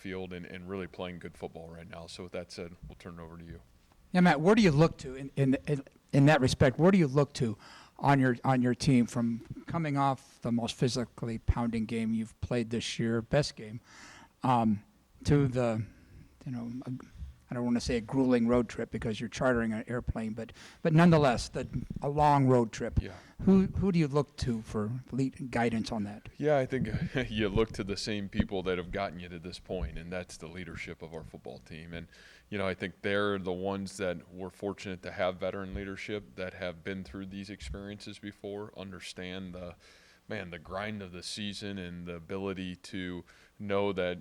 field and really playing good football right now. So with that said, we'll turn it over to you. Yeah, Matt, where do you look to in that respect? Where do you look to on your team from coming off the most physically pounding game you've played this year, best game, to the, I don't want to say a grueling road trip because you're chartering an airplane, but nonetheless, a long road trip. Yeah. Who do you look to for guidance on that? Yeah, I think you look to the same people that have gotten you to this point, and that's the leadership of our football team. And, I think they're the ones that we're fortunate to have veteran leadership that have been through these experiences before, understand the grind of the season and the ability to know that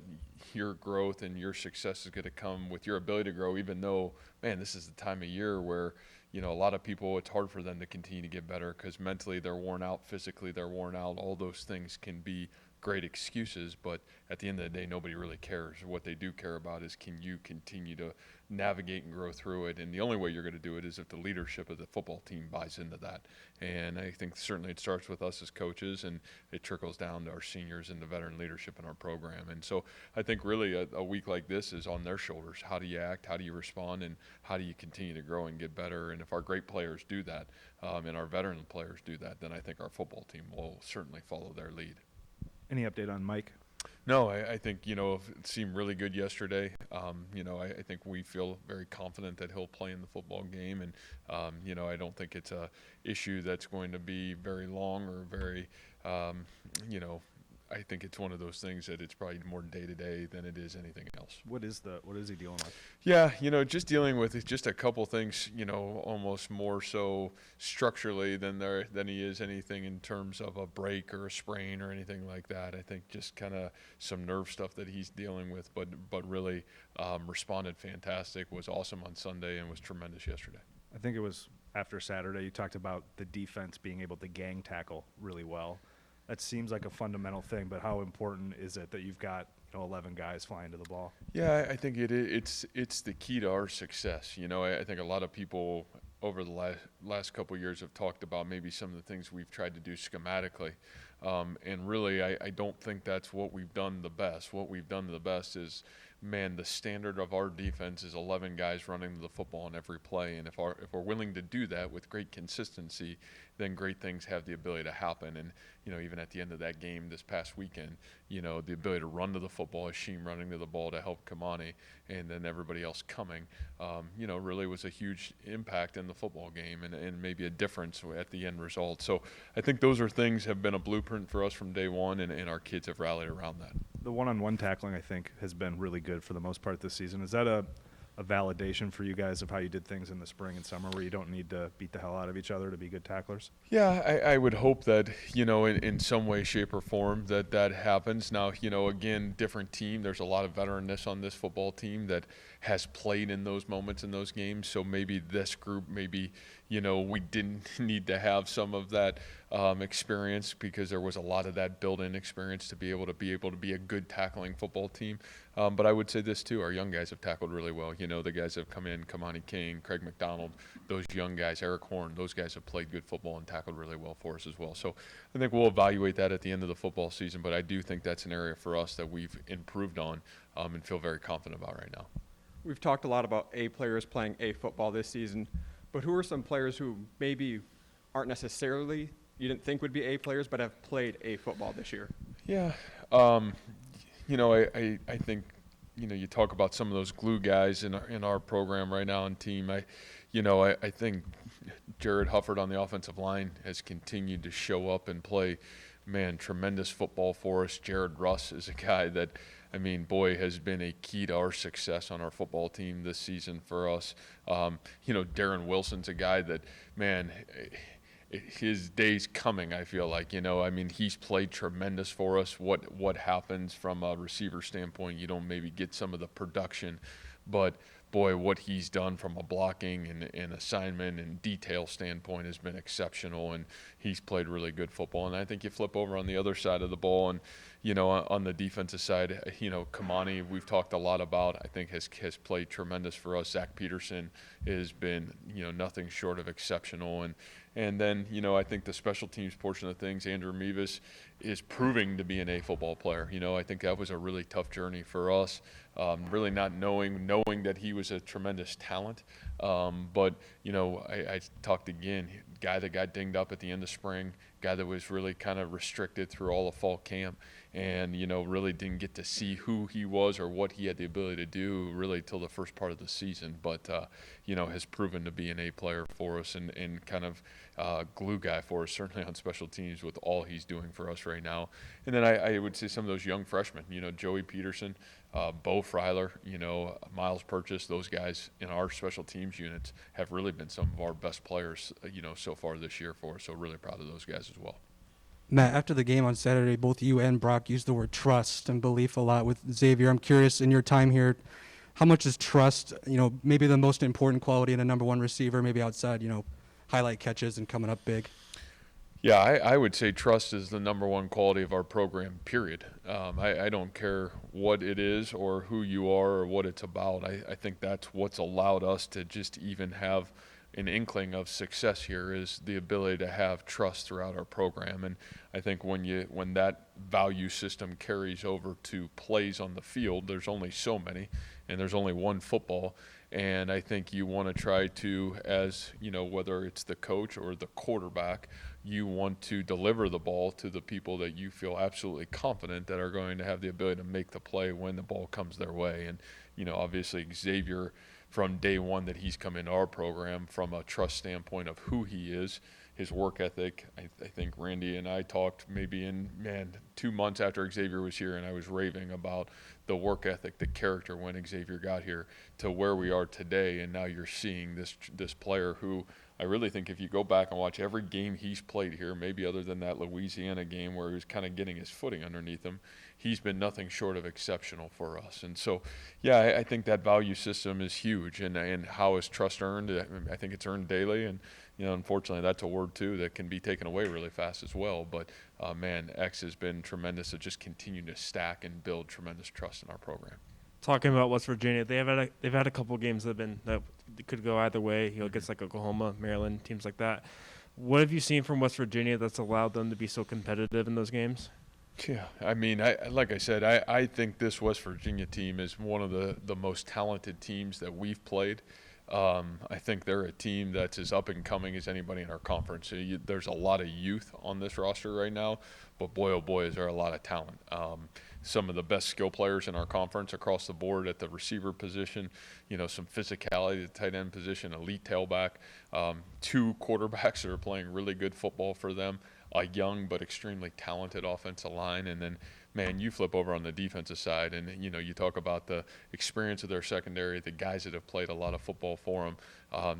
your growth and your success is going to come with your ability to grow, even though, this is the time of year where, a lot of people, it's hard for them to continue to get better because mentally they're worn out, physically they're worn out. All those things can be great excuses, but at the end of the day, nobody really cares. What they do care about is, can you continue to navigate and grow through it? And the only way you're going to do it is if the leadership of the football team buys into that. And I think certainly it starts with us as coaches, and it trickles down to our seniors and the veteran leadership in our program. And so I think really a week like this is on their shoulders. How do you act? How do you respond? And how do you continue to grow and get better? And if our great players do that, and our veteran players do that, then I think our football team will certainly follow their lead. Any update on Mike? No, I think, it seemed really good yesterday. I think we feel very confident that he'll play in the football game. And, I don't think it's a issue that's going to be very long or very, I think it's one of those things that it's probably more day-to-day than it is anything else. What is he dealing with? Yeah, just dealing with just a couple things, almost more so structurally than he is anything in terms of a break or a sprain or anything like that. I think just kind of some nerve stuff that he's dealing with, but really responded fantastic, was awesome on Sunday, and was tremendous yesterday. I think it was after Saturday you talked about the defense being able to gang tackle really well. That seems like a fundamental thing, but how important is it that you've got 11 guys flying to the ball? Yeah, I think it's the key to our success. I think a lot of people over the last couple of years have talked about maybe some of the things we've tried to do schematically, and really I don't think that's what we've done the best. What we've done the best is, the standard of our defense is 11 guys running the football on every play, and if we're willing to do that with great consistency, then great things have the ability to happen. And even at the end of that game this past weekend, the ability to run to the football, Hashim running to the ball to help Kamani, and then everybody else coming, really was a huge impact in the football game and maybe a difference at the end result. So I think those things have been a blueprint for us from day one, and our kids have rallied around that. The one-on-one tackling, I think, has been really good for the most part this season. Is that a validation for you guys of how you did things in the spring and summer, where you don't need to beat the hell out of each other to be good tacklers? Yeah, I would hope that, in some way, shape, or form that happens. Now, again, different team. There's a lot of veteranness on this football team that has played in those moments in those games. So maybe this group, we didn't need to have some of that experience because there was a lot of that built-in experience to be able to be a good tackling football team. But I would say this too: our young guys have tackled really well. The guys that have come in, Kamani King, Craig McDonald, those young guys, Eric Horn, those guys have played good football and tackled really well for us as well. So I think we'll evaluate that at the end of the football season. But I do think that's an area for us that we've improved on and feel very confident about right now. We've talked a lot about A players playing A football this season, but who are some players who maybe aren't necessarily you didn't think would be A players but have played A football this year? Yeah. I think, you talk about some of those glue guys in our program right now and team. I think Jared Hudford on the offensive line has continued to show up and play, tremendous football for us. Jared Russ is a guy that, has been a key to our success on our football team this season for us. Darren Wilson's a guy that, his day's coming, I feel like. He's played tremendous for us. What happens from a receiver standpoint, you don't maybe get some of the production, but boy, what he's done from a blocking and assignment and detail standpoint has been exceptional, and he's played really good football. And I think you flip over on the other side of the ball, and on the defensive side, Kamani, we've talked a lot about, I think has played tremendous for us. Zach Peterson has been, nothing short of exceptional, And then, I think the special teams portion of things, Andrew Mevis is proving to be an A football player. I think that was a really tough journey for us, really not knowing that he was a tremendous talent. But, I talked again, guy that got dinged up at the end of spring, guy that was really kind of restricted through all of fall camp, and, really didn't get to see who he was or what he had the ability to do really till the first part of the season. But, has proven to be an A player for us and kind of glue guy for us, certainly on special teams with all he's doing for us right now. And then I would say some of those young freshmen, Joey Peterson, Bo Freiler, Miles Purchase, those guys in our special teams units have really been some of our best players, so far this year for us. So really proud of those guys as well. Matt, after the game on Saturday, both you and Brock used the word trust and belief a lot with Xavier. I'm curious, in your time here, how much is trust, maybe the most important quality in a number one receiver, maybe outside, highlight catches and coming up big? Yeah, I would say trust is the number one quality of our program, period. I don't care what it is or who you are or what it's about. I think that's what's allowed us to just even have an inkling of success here, is the ability to have trust throughout our program. And I think when that value system carries over to plays on the field, there's only so many, and there's only one football. And I think you want to try to, as whether it's the coach or the quarterback, you want to deliver the ball to the people that you feel absolutely confident that are going to have the ability to make the play when the ball comes their way. And obviously Xavier, from day one that he's come into our program, from a trust standpoint of who he is, his work ethic. I think Randy and I talked maybe 2 months after Xavier was here, and I was raving about the work ethic, the character when Xavier got here to where we are today. And now you're seeing this player who I really think if you go back and watch every game he's played here, maybe other than that Louisiana game where he was kind of getting his footing underneath him, he's been nothing short of exceptional for us. And so, yeah, I think that value system is huge. And how is trust earned? I think it's earned daily. And, unfortunately, that's a word, too, that can be taken away really fast as well. But, X has been tremendous at just continuing to stack and build tremendous trust in our program. Talking about West Virginia, they've had a couple games that could go either way. Against like Oklahoma, Maryland, teams like that. What have you seen from West Virginia that's allowed them to be so competitive in those games? Yeah, I mean, like I said, I think this West Virginia team is one of the most talented teams that we've played. I think they're a team that's as up and coming as anybody in our conference. So there's a lot of youth on this roster right now, but boy, oh boy, is there a lot of talent. Some of the best skill players in our conference across the board at the receiver position, some physicality at the tight end position, elite tailback, 2 quarterbacks that are playing really good football for them, a young but extremely talented offensive line, and then, man, you flip over on the defensive side and, you talk about the experience of their secondary, the guys that have played a lot of football for them,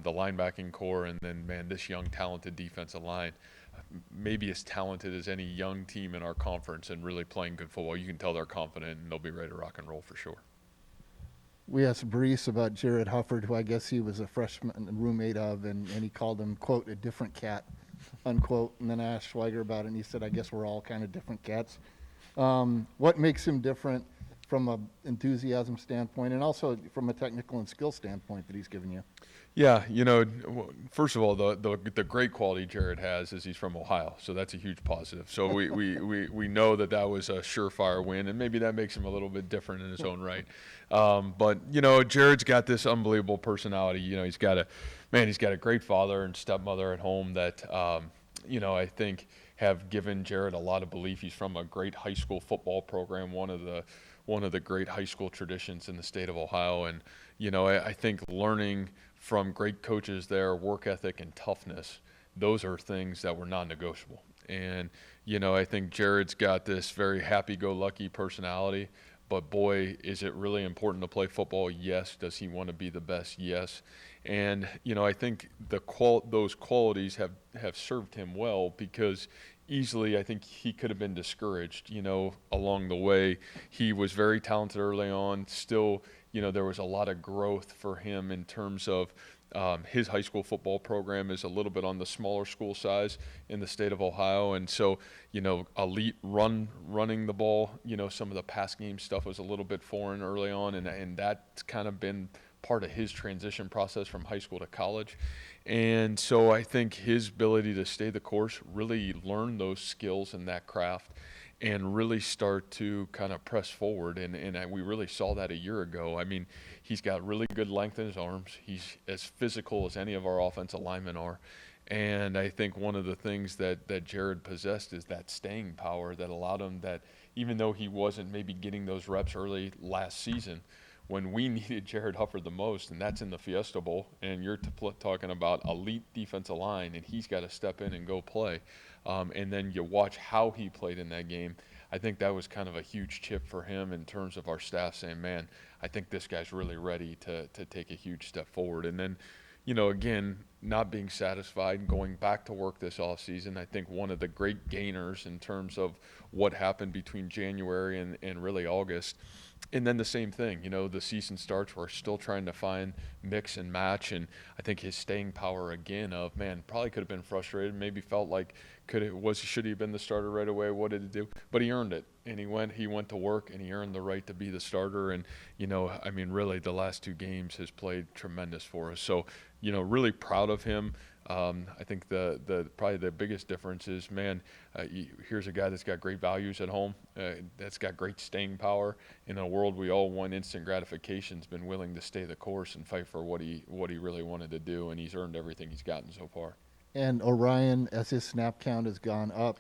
the linebacking core, and then, man, this young talented defensive line. Maybe as talented as any young team in our conference and really playing good football. You can tell they're confident and they'll be ready to rock and roll for sure. We asked Brees about Jared Hudford, who I guess he was a freshman roommate of, and he called him, quote, a different cat, unquote. And then I asked Schweiger about it, and he said, I guess we're all kind of different cats. What makes him different from an enthusiasm standpoint and also from a technical and skill standpoint that he's given you? Yeah, first of all, the great quality Jared has is he's from Ohio, so that's a huge positive. So we know that was a surefire win, and maybe that makes him a little bit different in his own right. But Jared's got this unbelievable personality. He's got a great father and stepmother at home that I think have given Jared a lot of belief. He's from a great high school football program, one of the great high school traditions in the state of Ohio, and I think learning from great coaches there, work ethic and toughness, those are things that were non-negotiable. And, I think Jared's got this very happy-go-lucky personality, but boy, is it really important to play football? Yes. Does he want to be the best? Yes. And, I think those qualities have served him well because easily I think he could have been discouraged, along the way. He was very talented early on, still there was a lot of growth for him in terms of his high school football program is a little bit on the smaller school size in the state of Ohio. And so, elite running the ball, some of the pass game stuff was a little bit foreign early on. And that's kind of been part of his transition process from high school to college. And so I think his ability to stay the course, really learn those skills in that craft, and really start to kind of press forward. We really saw that a year ago. I mean, he's got really good length in his arms. He's as physical as any of our offensive linemen are. And I think one of the things that Jared possessed is that staying power that allowed him that, even though he wasn't maybe getting those reps early last season, when we needed Jared Hudford the most, and that's in the Fiesta Bowl, and you're talking about elite defensive line, and he's got to step in and go play. And then you watch how he played in that game. I think that was kind of a huge chip for him in terms of our staff saying, man, I think this guy's really ready to take a huge step forward. And then, again, not being satisfied, going back to work this offseason. I think one of the great gainers in terms of what happened between January and really August. And then the same thing, the season starts, we're still trying to find mix and match. And I think his staying power again of, man, probably could have been frustrated, maybe felt like should he have been the starter right away? What did he do? But he earned it. And he went to work, and he earned the right to be the starter. And, really the last 2 games has played tremendous for us. So, really proud of him. I think probably the biggest difference is, man, here's a guy that's got great values at home, that's got great staying power. In a world we all want instant gratification, has been willing to stay the course and fight for what he really wanted to do, and he's earned everything he's gotten so far. And Orion, as his snap count has gone up,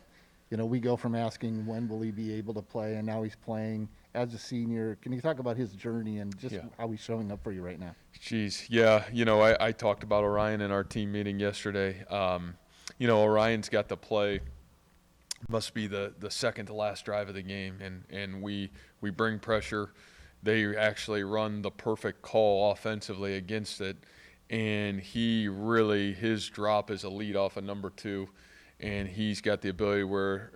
we go from asking when will he be able to play, and now he's playing as a senior. Can you talk about his journey and just how he's showing up for you right now? Jeez, yeah. I talked about Orion in our team meeting yesterday. Orion's got to play, must be the second to last drive of the game, and we bring pressure. They actually run the perfect call offensively against it, and his drop is a lead off of number 2, and he's got the ability where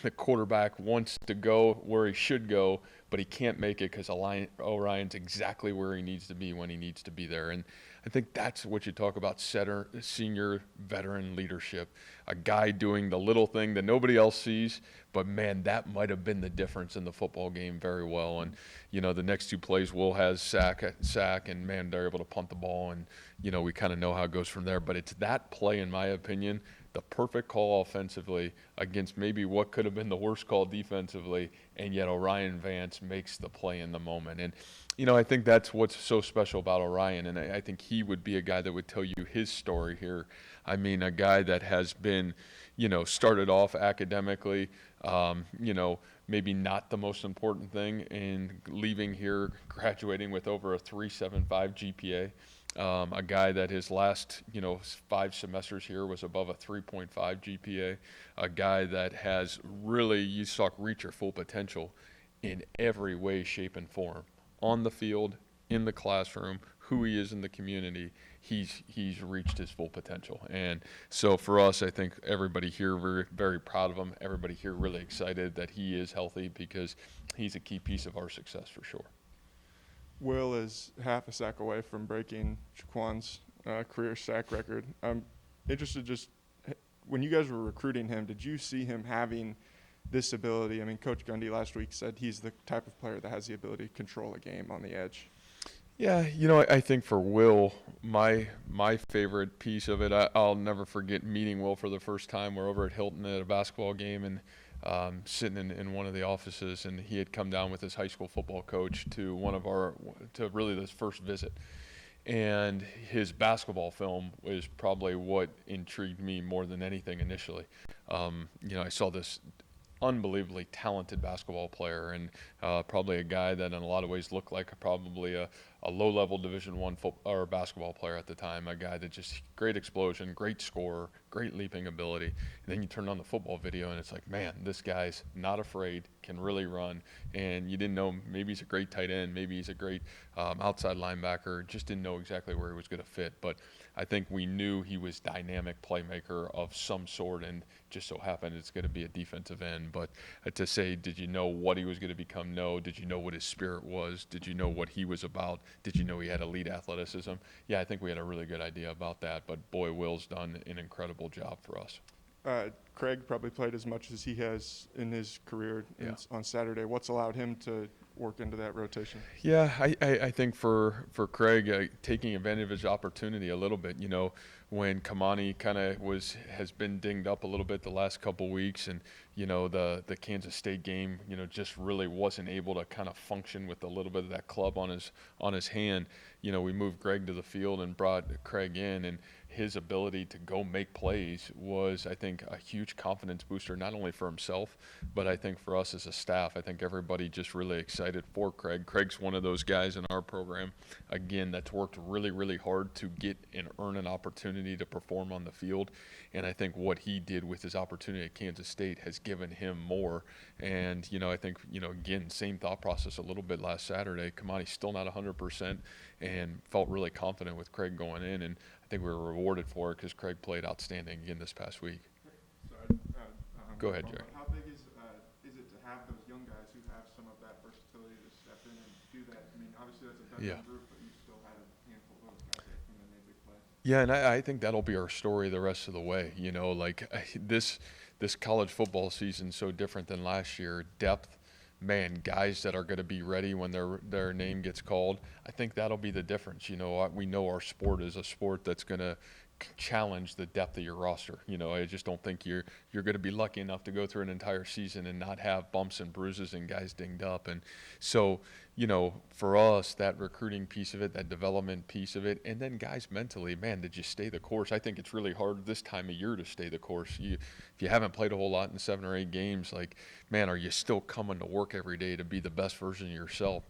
the quarterback wants to go where he should go, but he can't make it because Orion's exactly where he needs to be when he needs to be there. And I think that's what you talk about, senior veteran leadership, a guy doing the little thing that nobody else sees, but man, that might have been the difference in the football game very well. And, the next 2 plays, Will has sack, and man, they're able to punt the ball, and, we kind of know how it goes from there. But it's that play, in my opinion, the perfect call offensively against maybe what could have been the worst call defensively, and yet Orion Vance makes the play in the moment. And, I think that's what's so special about Orion, and I think he would be a guy that would tell you his story here. I mean, a guy that has been, started off academically, maybe not the most important thing, and leaving here, graduating with over a 3.75 GPA. A guy that his last, 5 semesters here was above a 3.5 GPA. A guy that has really, you saw reach your full potential in every way, shape, and form. On the field, in the classroom, who he is in the community, he's reached his full potential. And so for us, I think everybody here very, very proud of him. Everybody here really excited that he is healthy, because he's a key piece of our success for sure. Will is half a sack away from breaking Shaquan's career sack record. I'm interested, just when you guys were recruiting him, did you see him having this ability? I mean, Coach Gundy last week said he's the type of player that has the ability to control a game on the edge. Yeah, I think for Will, my favorite piece of it, I'll never forget meeting Will for the first time. We're over at Hilton at a basketball game, and sitting in one of the offices, and he had come down with his high school football coach to really this first visit. And his basketball film was probably what intrigued me more than anything initially. I saw this unbelievably talented basketball player, and probably a guy that in a lot of ways looked like probably a low-level Division I basketball player at the time, a guy that just great explosion, great scorer, great leaping ability. And then you turn on the football video, and it's like, man, this guy's not afraid, can really run, and you didn't know, maybe he's a great tight end, maybe he's a great outside linebacker, just didn't know exactly where he was going to fit. But I think we knew he was dynamic playmaker of some sort, and just so happened it's going to be a defensive end. But to say, did you know what he was going to become? No. Did you know what his spirit was? Did you know what he was about? Did you know he had elite athleticism? Yeah, I think we had a really good idea about that. But boy, Will's done an incredible job for us. Craig probably played as much as he has in his career on Saturday. What's allowed him to work into that rotation? Yeah, I think for Craig, taking advantage of his opportunity a little bit, when Kamani has been dinged up a little bit the last couple weeks, and the Kansas State game, just really wasn't able to kind of function with a little bit of that club on his hand. We moved Greg to the field and brought Craig in, and his ability to go make plays was, I think, a huge confidence booster, not only for himself, but I think for us as a staff. I think everybody just really excited for Craig. Craig's one of those guys in our program, again, that's worked really, really hard to get and earn an opportunity to perform on the field. And I think what he did with his opportunity at Kansas State has given him more. And, I think, again, same thought process a little bit last Saturday. Kamani's still not 100% and felt really confident with Craig going in. And I think we were rewarded for it because Craig played outstanding again this past week. Sorry, Go ahead, Jerry. How big is it to have those young guys who have some of that versatility to step in and do that? I mean, obviously that's a veteran group, but you still had a handful of those guys that come in and made big plays. Yeah, and I think that'll be our story the rest of the way. This college football season's so different than last year. Depth, man, guys that are going to be ready when their name gets called. I think that'll be the difference. We know our sport is a sport that's going to challenge the depth of your roster. I just don't think you're going to be lucky enough to go through an entire season and not have bumps and bruises and guys dinged up. And so, for us, that recruiting piece of it, that development piece of it, and then guys mentally, man, did you stay the course? I think it's really hard this time of year to stay the course. If you haven't played a whole lot in 7 or 8 games, man, are you still coming to work every day to be the best version of yourself?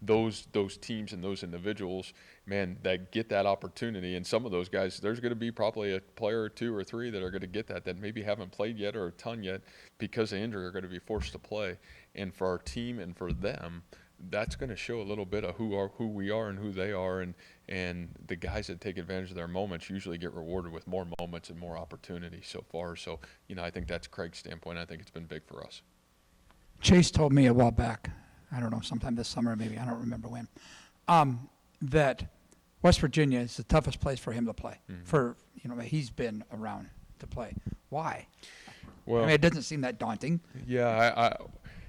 Those teams and those individuals, man, that get that opportunity, and some of those guys, there's going to be probably a player or 2 or 3 that are going to get that maybe haven't played yet or a ton yet because of injury are going to be forced to play. And for our team and for them, that's going to show a little bit of who we are and who they are, and the guys that take advantage of their moments usually get rewarded with more moments and more opportunities so far. So, I think that's Craig's standpoint. I think it's been big for us. Chase told me a while back, I don't know, sometime this summer maybe, I don't remember when, that West Virginia is the toughest place for him to play. Mm-hmm. He's been around to play. Why? Well, it doesn't seem that daunting.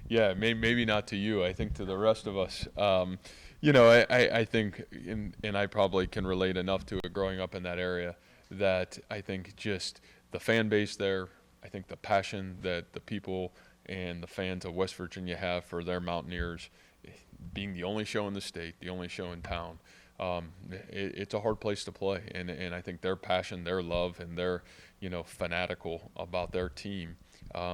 Yeah, maybe not to you. I think to the rest of us, I think, and I probably can relate enough to it growing up in that area, that I think just the fan base there, I think the passion that the people and the fans of West Virginia have for their Mountaineers, being the only show in the state, the only show in town, it's a hard place to play. And I think their passion, their love, and their, fanatical about their team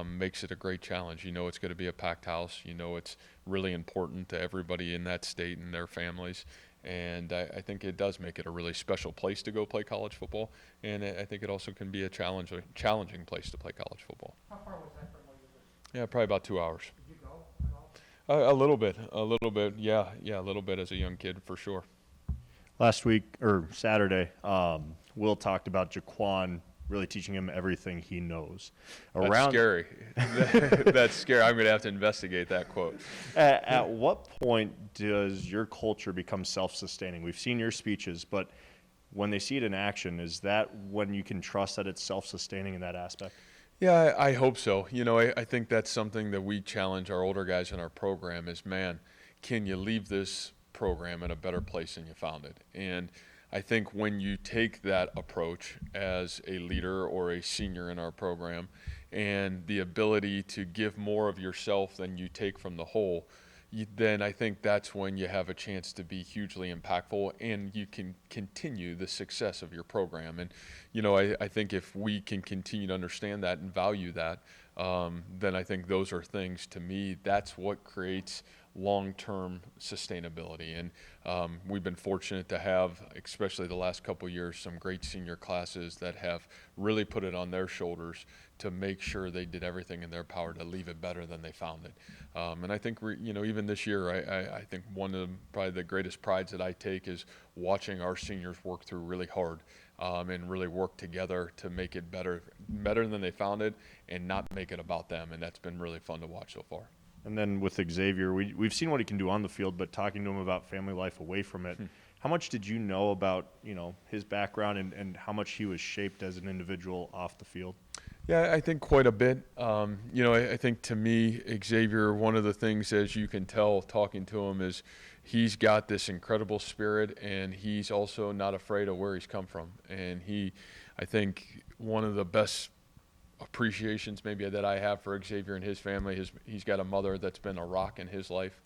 makes it a great challenge. It's going to be a packed house. It's really important to everybody in that state and their families. And I think it does make it a really special place to go play college football. And I think it also can be a challenging place to play college football. How far was that from where you live? Yeah, probably about 2 hours. Did you go at all? A little bit. Yeah, a little bit as a young kid for sure. Last week, or Saturday, Will talked about Jaquan really teaching him everything he knows. That's scary. That's scary. I'm going to have to investigate that quote. At what point does your culture become self-sustaining? We've seen your speeches, but when they see it in action, is that when you can trust that it's self-sustaining in that aspect? Yeah, I hope so. I think that's something that we challenge our older guys in our program is, man, can you leave this program in a better place than you found it? And I think when you take that approach as a leader or a senior in our program and the ability to give more of yourself than you take from the whole, then I think that's when you have a chance to be hugely impactful and you can continue the success of your program. And, I think if we can continue to understand that and value that, then I think those are things, to me, that's what creates long-term sustainability. And we've been fortunate to have, especially the last couple of years, some great senior classes that have really put it on their shoulders to make sure they did everything in their power to leave it better than they found it. And I think, even this year, I think one of probably the greatest prides that I take is watching our seniors work through really hard and really work together to make it better than they found it and not make it about them. And that's been really fun to watch so far. And then with Xavier, we've seen what he can do on the field, but talking to him about family life away from it, how much did you know about, his background and how much he was shaped as an individual off the field? Yeah, I think quite a bit. I think to me, Xavier, one of the things, as you can tell talking to him, is he's got this incredible spirit, and he's also not afraid of where he's come from. And I think one of the best appreciations maybe that I have for Xavier and his family is he's got a mother that's been a rock in his life.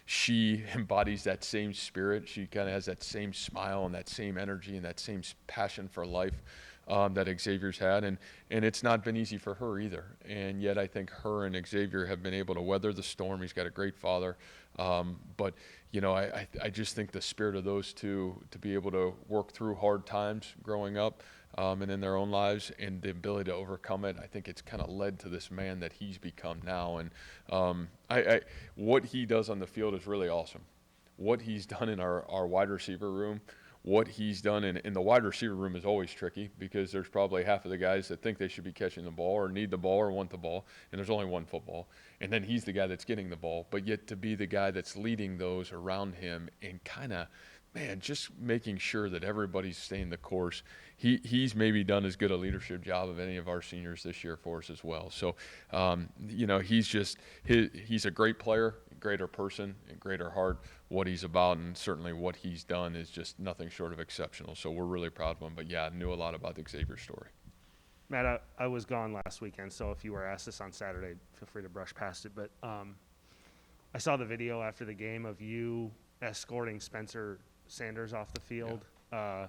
She embodies that same spirit. She kind of has that same smile and that same energy and that same passion for life that Xavier's had, and it's not been easy for her either. And yet I think her and Xavier have been able to weather the storm. He's got a great father, but I just think the spirit of those two to be able to work through hard times growing up and in their own lives, and the ability to overcome it, I think it's kind of led to this man that he's become now. And what he does on the field is really awesome. What he's done in our wide receiver room, what he's done in the wide receiver room is always tricky, because there's probably half of the guys that think they should be catching the ball or need the ball or want the ball, and there's only one football. And then he's the guy that's getting the ball, but yet to be the guy that's leading those around him and kind of, man, just making sure that everybody's staying the course. He's maybe done as good a leadership job of any of our seniors this year for us as well. So, he's a great player, greater person, and greater heart. What he's about and certainly what he's done is just nothing short of exceptional. So we're really proud of him. But yeah, I knew a lot about Xavier's story. Matt, I was gone last weekend, so if you were asked this on Saturday, feel free to brush past it. But I saw the video after the game of you escorting Spencer Sanders off the field. Yeah.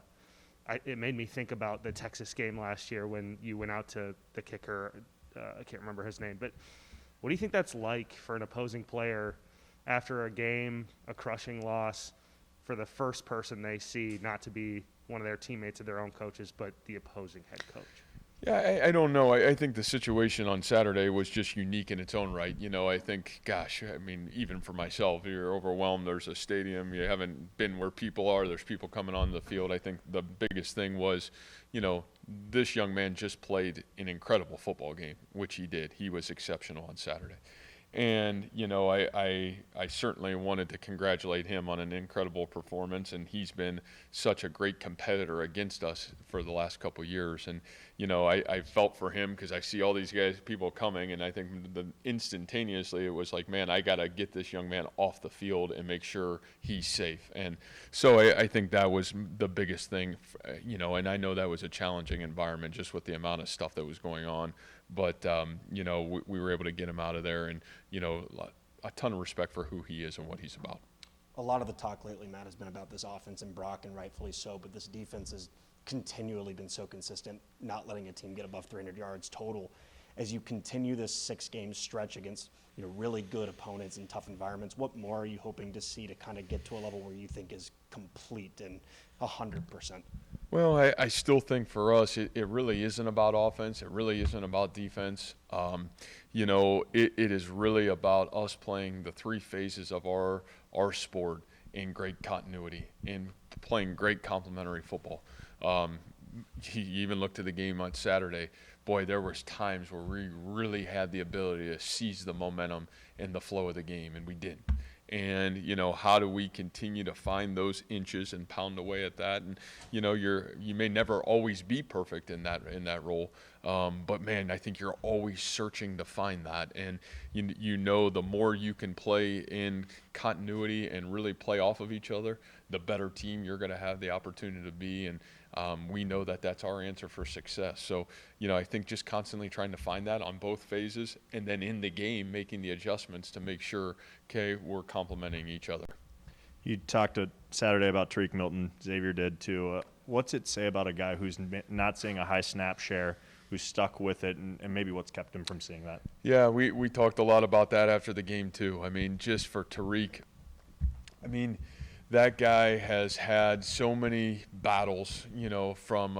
It made me think about the Texas game last year when you went out to the kicker. I can't remember his name, but what do you think that's like for an opposing player after a game, a crushing loss, for the first person they see not to be one of their teammates or their own coaches, but the opposing head coach? Yeah, I don't know. I think the situation on Saturday was just unique in its own right. I think, gosh, I mean, even for myself, you're overwhelmed. There's a stadium. You haven't been where people are. There's people coming on the field. I think the biggest thing was, this young man just played an incredible football game, which he did. He was exceptional on Saturday. And, I certainly wanted to congratulate him on an incredible performance, and he's been such a great competitor against us for the last couple of years. And, I felt for him because I see all these people coming, and I think instantaneously it was like, man, I got to get this young man off the field and make sure he's safe. And so I think that was the biggest thing, and I know that was a challenging environment just with the amount of stuff that was going on. But, we were able to get him out of there, and, a ton of respect for who he is and what he's about. A lot of the talk lately, Matt, has been about this offense and Brock, and rightfully so, but this defense has continually been so consistent, not letting a team get above 300 yards total. As you continue this 6-game stretch against really good opponents in tough environments, what more are you hoping to see to kind of get to a level where you think is complete and 100%? Well, I still think for us, it really isn't about offense. It really isn't about defense. It is really about us playing the three phases of our sport in great continuity and playing great complementary football. You even looked at the game on Saturday. Boy, there was times where we really had the ability to seize the momentum and the flow of the game, and we didn't. And, how do we continue to find those inches and pound away at that? And, you may never always be perfect in that role. But man, I think you're always searching to find that. And, the more you can play in continuity and really play off of each other, the better team you're going to have the opportunity to be. And we know that that's our answer for success. So, I think just constantly trying to find that on both phases, and then in the game making the adjustments to make sure, okay, we're complementing each other. You talked Saturday about Tarik Milton. Xavier did too. What's it say about a guy who's not seeing a high snap share, who's stuck with it, and maybe what's kept him from seeing that? Yeah, we talked a lot about that after the game too. I mean, just for Tarik, that guy has had so many battles, from,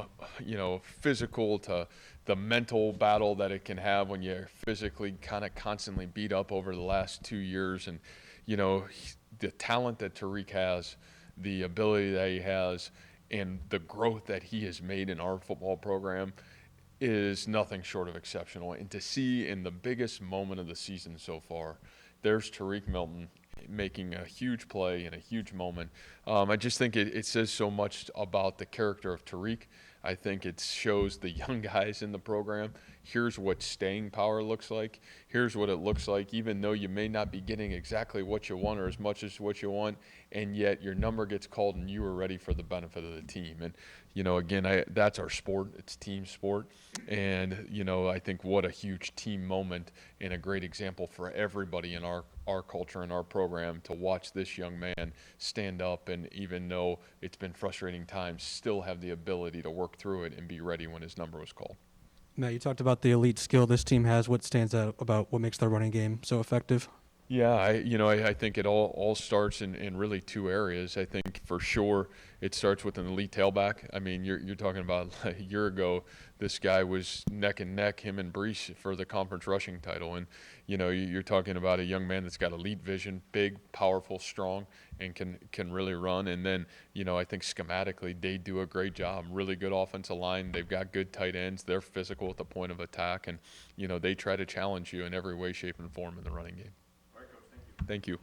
physical to the mental battle that it can have when you're physically kind of constantly beat up over the last 2 years. And, the talent that Tarik has, the ability that he has, and the growth that he has made in our football program is nothing short of exceptional. And to see in the biggest moment of the season so far, there's Tarik Milton making a huge play in a huge moment. I just think it says so much about the character of Tarik. I think it shows the young guys in the program, here's what staying power looks like. Here's what it looks like, even though you may not be getting exactly what you want or as much as what you want, and yet your number gets called and you were ready for the benefit of the team. And, again, that's our sport. It's team sport. And, I think what a huge team moment and a great example for everybody in our culture and our program to watch this young man stand up and, even though it's been frustrating times, still have the ability to work through it and be ready when his number was called. Matt, you talked about the elite skill this team has. What stands out about what makes their running game so effective? Yeah, I think it all starts in really two areas. I think for sure it starts with an elite tailback. I mean, you're talking about a year ago, this guy was neck and neck, him and Brees, for the conference rushing title. And, you're talking about a young man that's got elite vision, big, powerful, strong, and can really run. And then, I think schematically they do a great job. Really good offensive line. They've got good tight ends. They're physical at the point of attack. And, they try to challenge you in every way, shape, and form in the running game. Thank you.